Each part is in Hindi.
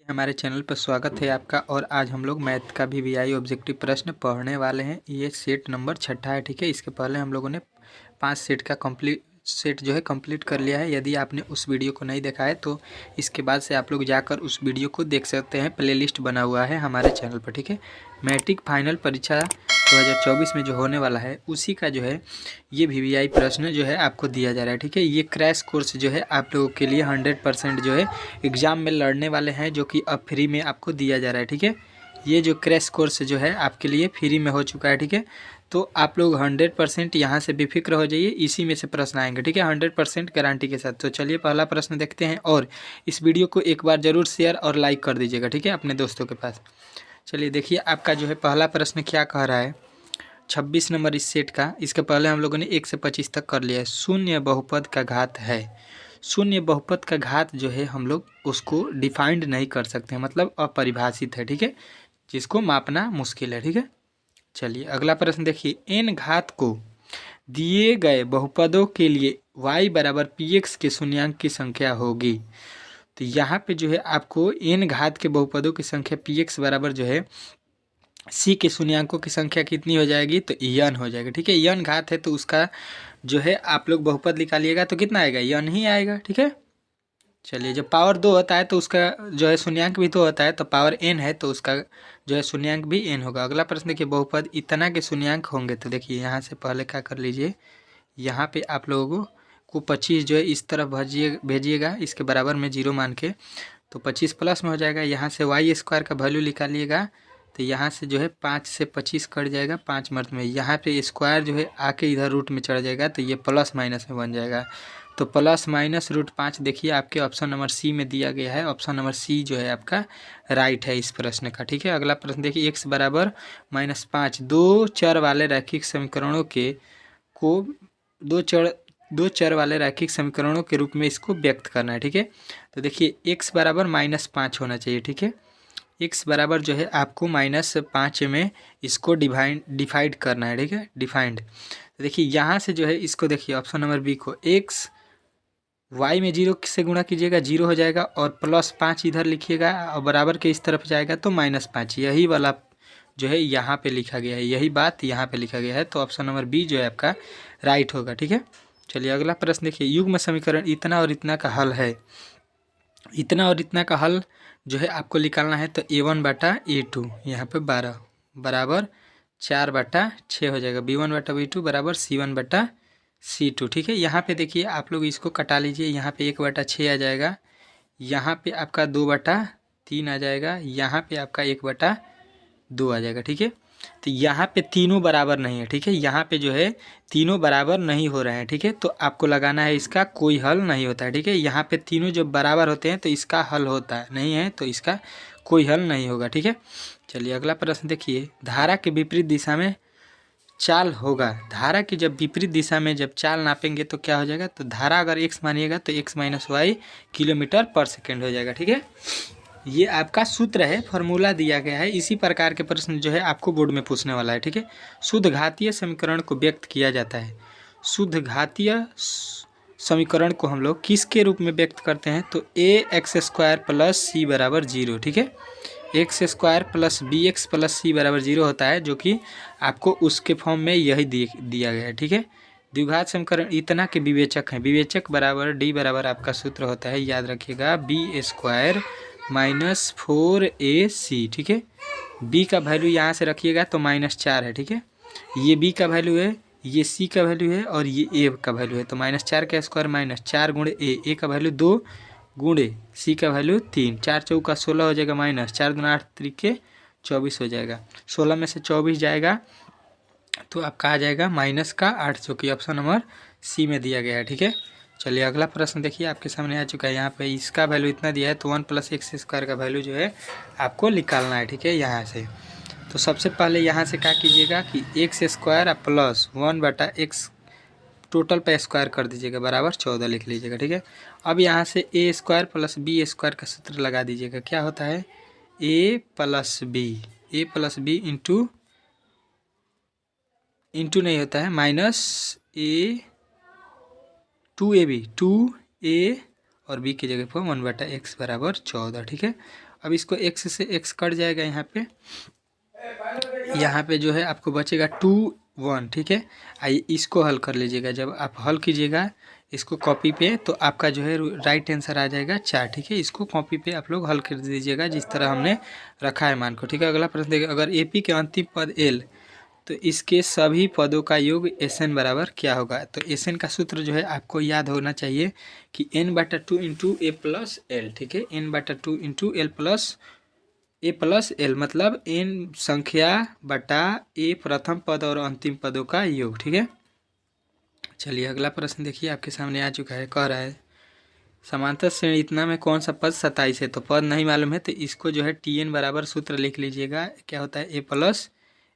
हमारे चैनल पर स्वागत है आपका। और आज हम लोग मैथ का वीवीआई ऑब्जेक्टिव प्रश्न पढ़ने वाले हैं। ये सेट नंबर 6 है, ठीक है। इसके पहले हम लोगों ने 5 सेट का कंप्लीट कर लिया है। यदि आपने उस वीडियो को नहीं देखा है तो इसके बाद से आप लोग जाकर उस वीडियो को देख सकते हैं। प्लेलिस्ट बना हुआ है हमारे चैनल पर, ठीक है। मैट्रिक फाइनल परीक्षा 2024 में जो होने वाला है उसी का जो है ये वीवीआई प्रश्न जो है आपको दिया जा रहा है, ठीक है। ये क्रैश कोर्स जो है आप लोगों के लिए 100% जो है एग्ज़ाम में लड़ने वाले हैं, जो कि अब फ्री में आपको दिया जा रहा है, ठीक है। ये जो क्रैश कोर्स जो है आपके लिए फ्री में हो चुका है, ठीक है। तो आप लोग 100% यहाँ से बेफिक्र हो जाइए, इसी में से प्रश्न आएंगे, ठीक है, 100% गारंटी के साथ। तो चलिए पहला प्रश्न देखते हैं, और इस वीडियो को एक बार ज़रूर शेयर और लाइक कर दीजिएगा, ठीक है, अपने दोस्तों के पास। चलिए देखिए आपका जो है पहला प्रश्न क्या कह रहा है। 26 नंबर इस सेट का। इसके पहले हम लोगों ने 1 से 25 तक कर लिया है। शून्य बहुपद का घात है। शून्य बहुपद का घात जो है हम लोग उसको डिफाइंड नहीं कर सकते हैं, मतलब अपरिभाषित है, ठीक है, जिसको मापना मुश्किल है, ठीक है। चलिए अगला प्रश्न देखिए। एन घात को दिए गए बहुपदों के लिए y बराबर px के शून्यांक की संख्या होगी। तो यहाँ पे जो है आपको एन घात के बहुपदों की संख्या px बराबर जो है c के शून्यांकों की संख्या कितनी हो जाएगी, तो n हो जाएगा, ठीक है। n घात है तो उसका जो है आप लोग बहुपद निकालिएगा तो कितना आएगा, n ही आएगा, ठीक है। चलिए जब पावर 2 होता है तो उसका जो है शून्यांक भी 2 होता है, तो पावर n है तो उसका जो है शून्यांक भी n होगा। अगला प्रश्न देखिए। बहुपद इतना के शून्यांक होंगे, तो देखिए यहाँ से पहले क्या कर लीजिए, यहाँ पे आप लोगों को 25 जो है इस तरफ भेजिएगा इसके बराबर में 0 मान के, तो 25 प्लस में हो जाएगा। यहाँ से वाई स्क्वायर का वैल्यू निकालिएगा, तो यहाँ से जो है 5 से 25 कट जाएगा 5 मर्द में। यहाँ पे स्क्वायर जो है आके इधर रूट में चढ़ जाएगा, तो ये प्लस माइनस में बन जाएगा। तो प्लस माइनस √5 देखिए आपके ऑप्शन नंबर सी में दिया गया है। ऑप्शन नंबर सी जो है आपका राइट है इस प्रश्न का, ठीक है। अगला प्रश्न देखिए। x बराबर -5 दो चर वाले रैखिक समीकरणों के को दो चर वाले रैखिक समीकरणों के रूप में इसको व्यक्त करना है, ठीक है। तो देखिए x बराबर -5 होना चाहिए, ठीक है। x बराबर जो है आपको -5 में इसको डिफाइड करना है, ठीक है, डिफाइंड। तो देखिए यहाँ से जो है इसको देखिए ऑप्शन नंबर बी को x y में 0 से गुणा कीजिएगा, 0 हो जाएगा, और +5 इधर लिखिएगा और बराबर के इस तरफ जाएगा तो -5। यही वाला जो है यहाँ पे लिखा गया है, यही बात यहाँ पे लिखा गया है। तो ऑप्शन नंबर बी जो है आपका राइट होगा, ठीक है। चलिए अगला प्रश्न देखिए। युग्म समीकरण इतना और इतना का हल है। इतना और इतना का हल जो है आपको निकालना है, तो a1/a2 यहाँ पे 12 बराबर 4/6 हो जाएगा। b1/b2 बराबर c1/c2, ठीक है। यहाँ पे देखिए आप लोग इसको कटा लीजिए, यहाँ पे 1/6 आ जाएगा, यहाँ पे आपका 2/3 आ जाएगा, यहाँ पे आपका 1/2 आ जाएगा, ठीक है। तो यहाँ पे तीनों बराबर नहीं है, ठीक है। यहाँ पे जो है तीनों बराबर नहीं हो रहे हैं, ठीक है। तो आपको लगाना है इसका कोई हल नहीं होता है, ठीक है। यहाँ पे तीनों जब बराबर होते हैं तो इसका हल होता है, नहीं है तो इसका कोई हल नहीं होगा, ठीक है। चलिए अगला प्रश्न देखिए। धारा के विपरीत दिशा में चाल होगा। धारा की जब विपरीत दिशा में जब चाल नापेंगे तो क्या हो जाएगा, तो धारा अगर x मानिएगा तो x - y km/s हो जाएगा, ठीक है। ये आपका सूत्र है, फार्मूला दिया गया है। इसी प्रकार के प्रश्न जो है आपको बोर्ड में पूछने वाला है, ठीक है। शुद्ध घातीय समीकरण को व्यक्त किया जाता है। शुद्ध घातीय समीकरण को हम लोग किसके रूप में व्यक्त करते हैं, तो ax² + c बराबर 0, ठीक है। x² + bx + c बराबर 0 होता है, जो कि आपको उसके फॉर्म में यही दिया गया है, ठीक है। द्विघात समीकरण इतना के विवेचक हैं। विवेचक बराबर d बराबर आपका सूत्र होता है, याद रखिएगा, b² - 4ac, ठीक है। b का वैल्यू यहाँ से रखिएगा तो -4 है, ठीक है। ये b का वैल्यू है, ये c का वैल्यू है, और ये a का वैल्यू है। तो -4 का स्क्वायर -4 गुणे a का वैल्यू 2 गुणे c का वैल्यू 3, 4 चौका 16 हो जाएगा, -4 × 8 = 24 हो जाएगा। 16 में से 24 जाएगा तो आपका आ जाएगा -8, जो कि ऑप्शन नंबर सी में दिया गया है, ठीक है। चलिए अगला प्रश्न देखिए आपके सामने आ चुका है। यहाँ पे इसका वैल्यू इतना दिया है, तो 1 + x² का वैल्यू जो है आपको निकालना है, ठीक है। यहाँ से तो सबसे पहले यहाँ से क्या कीजिएगा कि x² + 1/x टोटल पे स्क्वायर कर दीजिएगा, बराबर 14 लिख लीजिएगा, ठीक है। अब यहाँ से a² + b² का सूत्र लगा दीजिएगा। क्या होता है, a + b इंटू नहीं होता है, -2ab 2a और b की जगह पर 1/x बराबर 14, ठीक है। अब इसको x से x कट जाएगा यहाँ पे जो है आपको बचेगा 2 1, ठीक है। आइए इसको हल कर लीजिएगा। जब आप हल कीजिएगा इसको कॉपी पे तो आपका जो है राइट आंसर आ जाएगा 4, ठीक है। इसको कॉपी पे आप लोग हल कर दीजिएगा जिस तरह हमने रखा है मान को, ठीक है। अगला प्रश्न देखिए, अगर AP के अंतिम पद L तो इसके सभी पदों का योग SN बराबर क्या होगा। तो SN का सूत्र जो है आपको याद होना चाहिए कि n/2 into A plus L, ठीक है। n/2 into L plus A plus L मतलब n संख्या बटा A प्रथम पद और अंतिम पदों का योग, ठीक है। चलिए अगला प्रश्न देखिए आपके सामने आ चुका है। कह रहा है समांतर श्रेणी इतना में कौन सा पद 27 है। तो पद नहीं मालूम है तो इसको जो है Tn बराबर सूत्र लिख लीजिएगा। क्या होता है A plus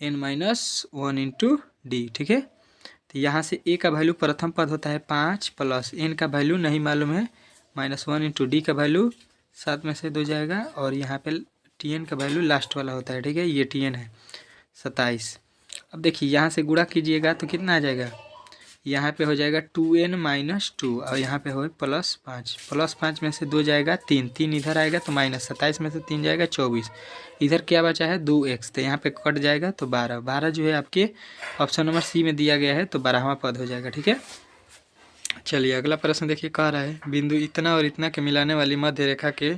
n-1 into D, ठीक है। तो यहाँ से A का वैल्यू प्रथम पद होता है 5 प्लस n का वैल्यू नहीं मालूम है -1 इंटू डी का वैल्यू 7 में से 2 जाएगा और यहाँ पे Tn का वैल्यू लास्ट वाला होता है, ठीक है। ये Tn है 27। अब देखिए यहाँ से गुणा कीजिएगा तो कितना आ जाएगा। यहाँ पे हो जाएगा 2n-2 और यहाँ पे हो +5। +5 में से 2 जाएगा 3, 3 इधर आएगा तो -27 में से 3 जाएगा 24। इधर क्या बचा है 2x, तो यहाँ पे कट जाएगा तो 12। 12 जो है आपके ऑप्शन नंबर सी में दिया गया है तो 12वां पद हो जाएगा, ठीक है। चलिए अगला प्रश्न देखिए। कह रहा है बिंदु इतना और इतना के मिलाने वाली मध्य रेखा के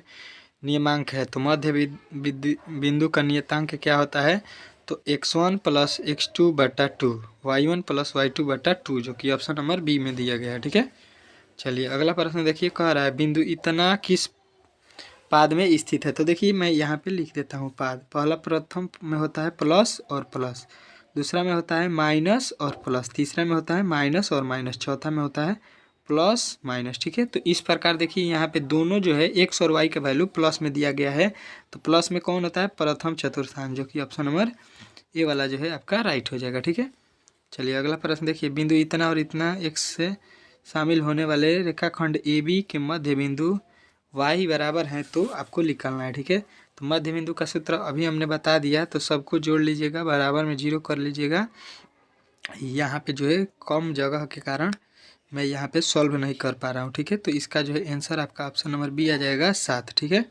नियमांक है। तो मध्य बिंदु का नियतांक क्या होता है। तो x1 प्लस x2 बटा 2, y1 प्लस y2 बटा 2, जो कि ऑप्शन नंबर बी में दिया गया है, ठीक है। चलिए अगला प्रश्न देखिए। कह रहा है बिंदु इतना किस पाद में स्थित है। तो देखिए मैं यहाँ पे लिख देता हूँ पाद। पहला प्रथम में होता है प्लस और प्लस, दूसरा में होता है माइनस और प्लस, तीसरा में होता है माइनस और माइनस, चौथा में होता है प्लस माइनस, ठीक है। तो इस प्रकार देखिए यहाँ पे दोनों जो है x और y का वैल्यू प्लस में दिया गया है। तो प्लस में कौन होता है प्रथम चतुर्थांश, जो कि ऑप्शन नंबर ए वाला जो है आपका राइट हो जाएगा, ठीक है। चलिए अगला प्रश्न देखिए। बिंदु इतना और इतना x से शामिल होने वाले रेखाखंड AB के मध्य बिंदु y बराबर है तो आपको निकालना है, ठीक है। तो मध्य बिंदु का सूत्र अभी हमने बता दिया, तो सबको जोड़ लीजिएगा, बराबर में 0 कर लीजिएगा। यहाँ पे जो है कम जगह के कारण मैं यहाँ पे सॉल्व नहीं कर पा रहा हूँ, ठीक है। तो इसका जो है आंसर आपका ऑप्शन नंबर बी आ जाएगा 7, ठीक है।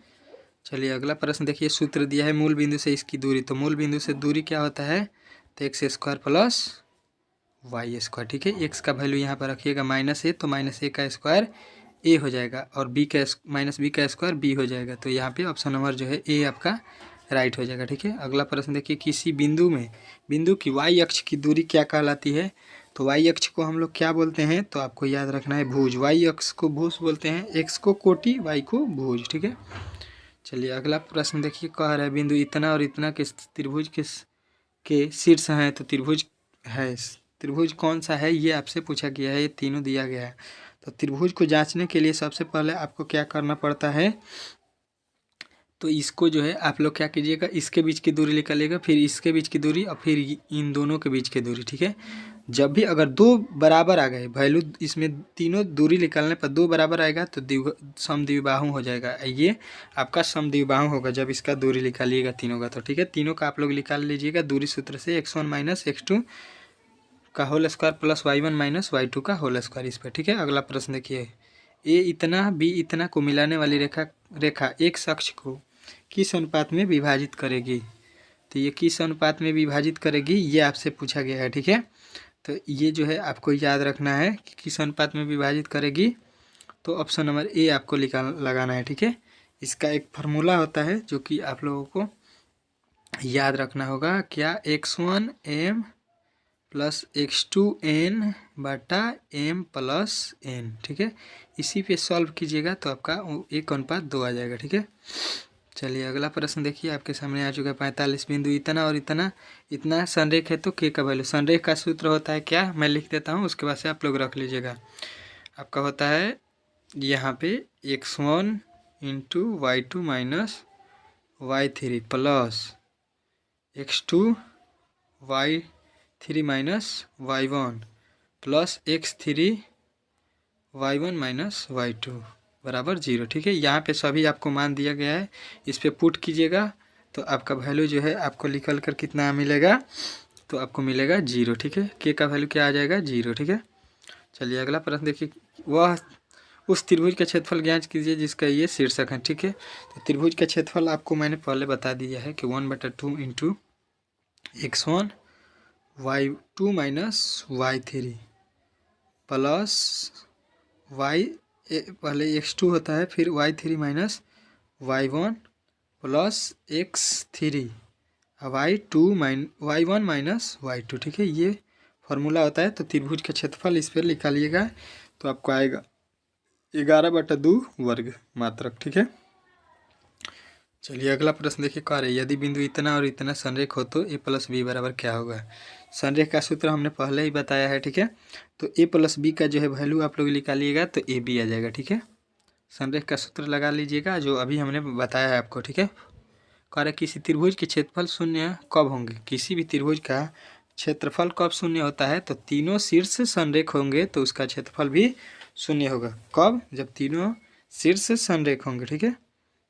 चलिए अगला प्रश्न देखिए। सूत्र दिया है मूल बिंदु से इसकी दूरी। तो मूल बिंदु से दूरी क्या होता है। तो x² प्लस y², ठीक है। x का वैल्यू यहाँ पर रखिएगा -a, तो -a का स्क्वायर a हो जाएगा और b का -b का स्क्वायर b हो जाएगा। तो यहाँ पे ऑप्शन नंबर जो है a आपका राइट हो जाएगा, ठीक है। अगला प्रश्न देखिए। किसी बिंदु की y अक्ष की दूरी क्या कहलाती है। तो y अक्ष को हम लोग क्या बोलते हैं। तो आपको याद रखना है भुज। y अक्ष को भुज बोलते हैं, x को कोटि, y को भुज, ठीक है। चलिए अगला प्रश्न देखिए। कह रहा है बिंदु इतना और इतना के त्रिभुज के शीर्ष हैं। तो त्रिभुज कौन सा है ये आपसे पूछा गया है। ये तीनों दिया गया है। तो त्रिभुज को जांचने के लिए सबसे पहले आपको क्या करना पड़ता है। तो इसको जो है आप लोग क्या कीजिएगा, इसके बीच की दूरी निकालिएगा, फिर इसके बीच की दूरी और फिर इन दोनों के बीच की दूरी, ठीक है। जब भी अगर 2 बराबर आ गए वैल्यू, इसमें तीनों दूरी निकालने पर 2 बराबर आएगा तो समद्विबाहु हो जाएगा। ये आपका समद्विबाहु होगा जब इसका दूरी निकालिएगा तीनों का, तो ठीक है। तीनों का आप लोग निकाल लीजिएगा दूरी सूत्र से। x1 माइनस x2 का whole square plus y1 minus y2 का होल स्क्वायर इस पर, ठीक है। अगला प्रश्न देखिए। a इतना b इतना को मिलाने वाली रेखा एक अक्ष को किस अनुपात में विभाजित करेगी। तो ये किस अनुपात में विभाजित करेगी ये आपसे पूछा गया है, ठीक है। तो ये जो है आपको याद रखना है कि किस अनुपात में विभाजित करेगी। तो ऑप्शन नंबर ए आपको लगाना है, ठीक है। इसका एक फार्मूला होता है जो कि आप लोगों को याद रखना होगा। क्या x1 m plus x2 n बटा m प्लस n, ठीक है। इसी पे सॉल्व कीजिएगा तो आपका 1:2 आ जाएगा, ठीक है। चलिए अगला प्रश्न देखिए आपके सामने आ चुका है। 45 बिंदु इतना और इतना संरेख है तो k का वैल्यू। संरेख का सूत्र होता है क्या, मैं लिख देता हूँ, उसके बाद से आप लोग रख लीजिएगा। आपका होता है यहाँ पे x1 into y2 minus y3 plus x2 y3 minus y1 plus x3 y1 minus y2 बराबर 0, ठीक है। यहाँ पे सभी आपको मान दिया गया है, इस पे पुट कीजिएगा तो आपका वैल्यू जो है आपको निकल कर कितना मिलेगा। तो आपको मिलेगा 0, ठीक है। के का वैल्यू क्या आ जाएगा 0, ठीक है। चलिए अगला प्रश्न देखिए। वह उस त्रिभुज का क्षेत्रफल ज्ञात कीजिए जिसका ये शीर्षक है, ठीक है। तो त्रिभुज का क्षेत्रफल आपको मैंने पहले बता दिया है कि 1/2 into x1 y2 minus y3 plus y पहले x2 होता है, फिर y3 minus y1 plus x3 y1 minus y2, ठीक है। ये फार्मूला होता है। तो त्रिभुज का क्षेत्रफल इस पर निकालिएगा तो आपको आएगा 11/2 वर्ग मात्रक, ठीक है। चलिए अगला प्रश्न देखिए, कह रहे यदि बिंदु इतना और इतना संरेख हो तो a प्लस बी बराबर क्या होगा। संरेख का सूत्र हमने पहले ही बताया है, ठीक है। तो a प्लस बी का जो है वैल्यू आप लोग निकालिएगा तो ए बी आ जाएगा, ठीक है। संरेख का सूत्र लगा लीजिएगा जो अभी हमने बताया है आपको, ठीक है। कह रहे किसी त्रिभुज के क्षेत्रफल शून्य कब होंगे। किसी भी त्रिभुज का क्षेत्रफल कब शून्य होता है, तो तीनों शीर्ष संरेख होंगे तो उसका क्षेत्रफल भी शून्य होगा। कब, जब तीनों शीर्ष संरेख होंगे, ठीक है।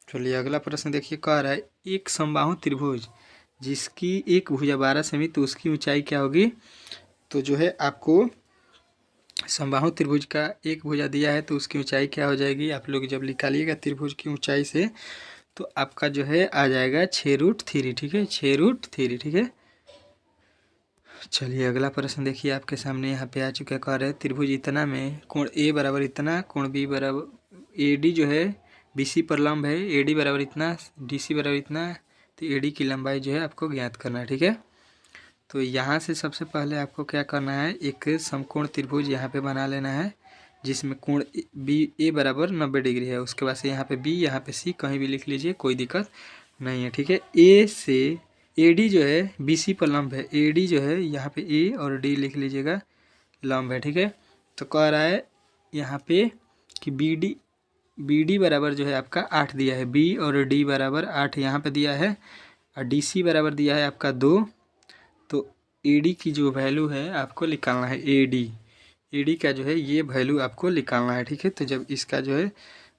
चलिए अगला प्रश्न देखिए, कह रहा है एक समबाहु त्रिभुज जिसकी एक भुजा 12 सेमी तो उसकी ऊंचाई क्या होगी। तो जो है आपको समबाहु त्रिभुज का एक भुजा दिया है तो उसकी ऊंचाई क्या हो जाएगी। आप लोग जब निकालिएगा त्रिभुज की ऊंचाई से तो आपका जो है आ जाएगा 6√3, ठीक है, 6√3, ठीक है। चलिए अगला प्रश्न देखिए आपके सामने यहाँ पे आ चुका है। कह रहे त्रिभुज इतना में कोण ए बराबर इतना, कोण बी बराबर AD जो है BC पर लंब है, AD बराबर इतना, DC बराबर इतना। तो AD की लंबाई जो है आपको ज्ञात करना है, ठीक है। तो यहाँ से सबसे पहले आपको क्या करना है, एक समकोण त्रिभुज यहाँ पे बना लेना है जिसमें कोण A बराबर 90 डिग्री है। उसके बाद से यहाँ पे B, यहाँ पे C कहीं भी लिख लीजिए, कोई दिक्कत नहीं है, ठीक है। A से AD जो है BC पर लंब है, AD जो है यहाँ पे A और D लिख लीजिएगा, लंब है, ठीक है। तो कह रहा है यहाँ पे कि BD बराबर जो है आपका 8 दिया है, B और D बराबर 8 यहाँ पे दिया है और DC बराबर दिया है आपका 2। तो AD की जो वैल्यू है आपको निकालना है, AD का जो है ये वैल्यू आपको निकालना है, ठीक है। तो जब इसका जो है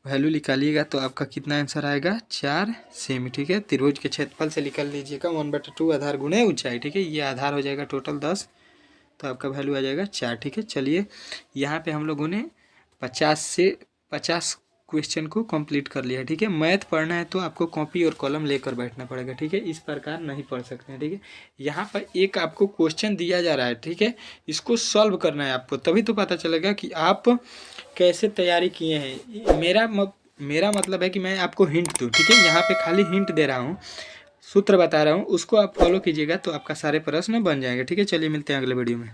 वैल्यू निकालिएगा तो आपका कितना आंसर आएगा, 4 सेमी, ठीक है। त्रिभुज के क्षेत्रफल से निकाल लीजिएगा 1/2 आधार गुणे ऊंचाई, ठीक है। ये आधार हो जाएगा टोटल 10, तो आपका वैल्यू आ जाएगा 4, ठीक है। चलिए यहाँ पे हम लोगों ने 50 से 50 क्वेश्चन को कंप्लीट कर लिया, ठीक है। मैथ पढ़ना है तो आपको कॉपी और कॉलम लेकर बैठना पड़ेगा, ठीक है। इस प्रकार नहीं पढ़ सकते हैं, ठीक है। यहाँ पर एक आपको क्वेश्चन दिया जा रहा है, ठीक है, इसको सॉल्व करना है आपको, तभी तो पता चलेगा कि आप कैसे तैयारी किए हैं। मेरा मतलब है कि मैं आपको हिंट दूँ, ठीक है। यहाँ पे खाली हिंट दे रहा हूँ, सूत्र बता रहा हूँ, उसको आप फॉलो कीजिएगा तो आपका सारे प्रश्न बन जाएंगे, ठीक है। चलिए मिलते हैं अगले वीडियो में।